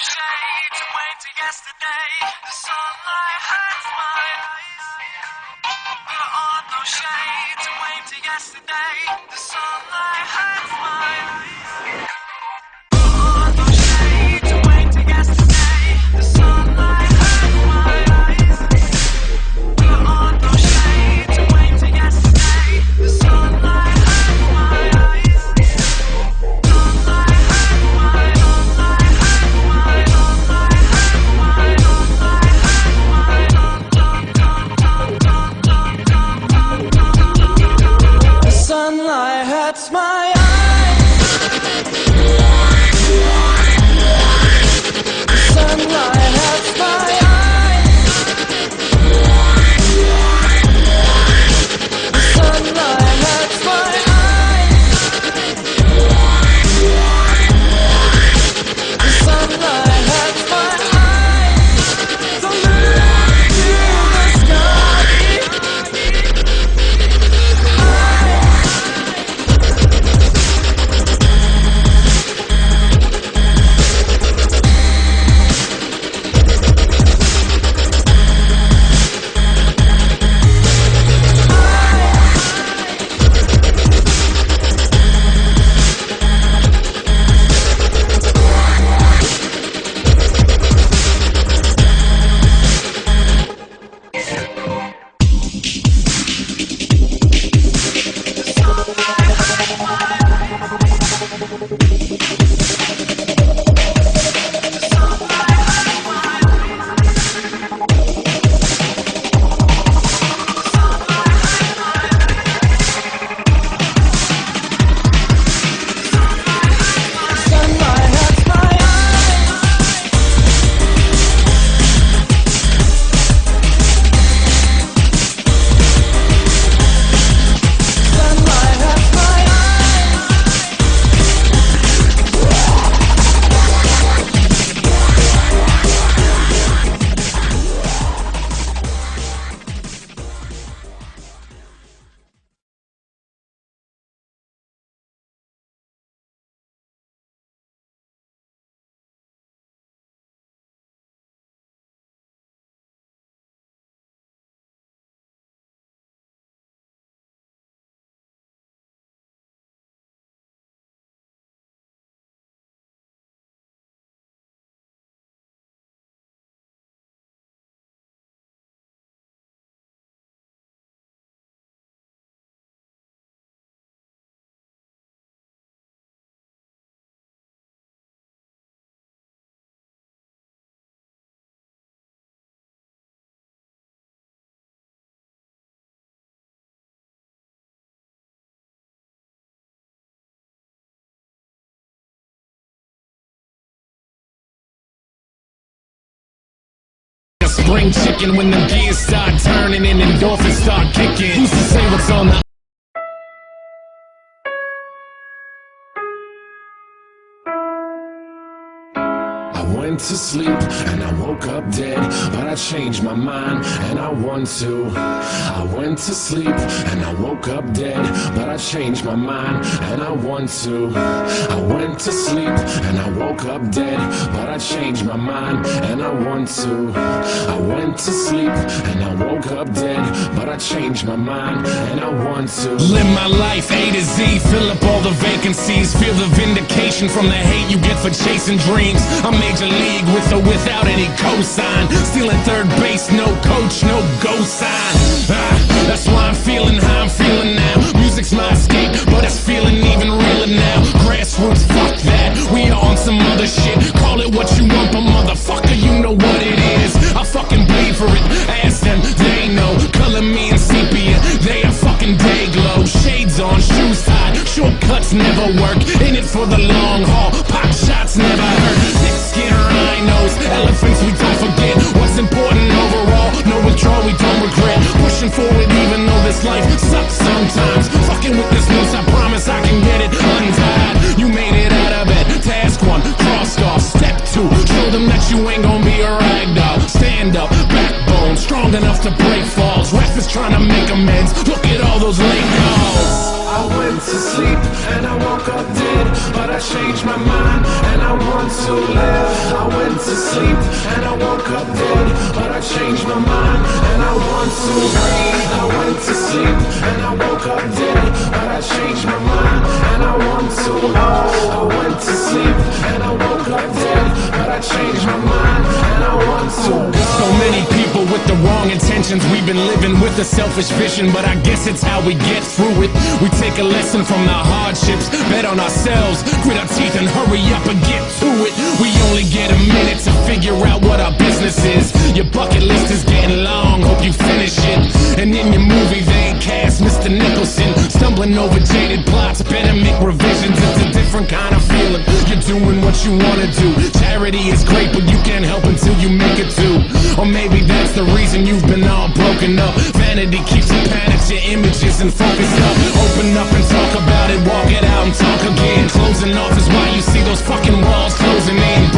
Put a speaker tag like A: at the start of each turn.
A: shade to wait till yesterday. The sunlight hurts my eyes. Put on no shade to wait till yesterday. The sunlight hurts my eyes. Put on no shade to wait till yesterday. The sunlight hurts my eyes. Put on no shade to wait till yesterday. The sunlight hurts my eyes. Sunlight hurts my sunlight hurts my eyes. Sunlight hurts my eyes. Sunlight hurts my eyes. Sunlight hurts my eyes. So look to the sky.
B: Spring chicken when the gears start turning and endorphins start kicking. Who's to say what's on the I went to sleep and I woke up dead, but I changed my mind and I want to. I went to sleep and I woke up dead, but I changed my mind and I want to. I went to sleep and I woke up dead, but I changed my mind and I want to. I went to sleep and I woke up dead, but I changed my mind and I want to. Live my life A to Z, fill up all the vacancies, feel the vindication from the hate you get for chasing dreams. I'm major league with or without any cosign, stealing third base, no coach, no go sign. That's why I'm feeling how I'm feeling now. Music's my escape, but it's feeling even realer now. Grassroots, fuck that, we are on some other shit. Call it what you want, but motherfucker, you know what it is. I fucking bleed for it, ask them, they know. Color me in sepia, they are fucking day glow. Shades on, shoes tied, shortcuts never work. In it for the long haul, pop shots never hurt. Thick skin, rhinos, elephants we don't forget. What's important overall, no withdrawal we don't regret. Pushing forward even though this life sucks sometimes. Fucking with this noose, I promise I can get it untied. You made it out of bed, task one, crossed off. Step two, show them that you ain't gonna be a rag doll. Stand up, backbone, strong enough to break falls. Ref is trying to make amends, look at all those late calls. I went to sleep and I woke up dead, but I changed my mind and I want to live. I went woke up dead, but I changed my mind, and I want to go.
C: So many people with the wrong intentions. We've been living with a selfish vision, but I guess it's how we get through it. We take a lesson from the hardships, bet on ourselves, grit our teeth and hurry up and get to it. We only get a minute to figure out what our business is. Your bucket list is getting long, hope you finish it. And in your movie they cast Mr. Nicholson, stumbling over jaded plots, better make revisions. It's a different kind of feeling. You're doing what you wanna do. Charity is great, but you can't help until you make it too. Or maybe that's the reason you've been all broken up. Vanity keeps you panicked, your images and focused up. Open up and talk about it, walk it out and talk again. Closing off is why you see those fucking walls closing in.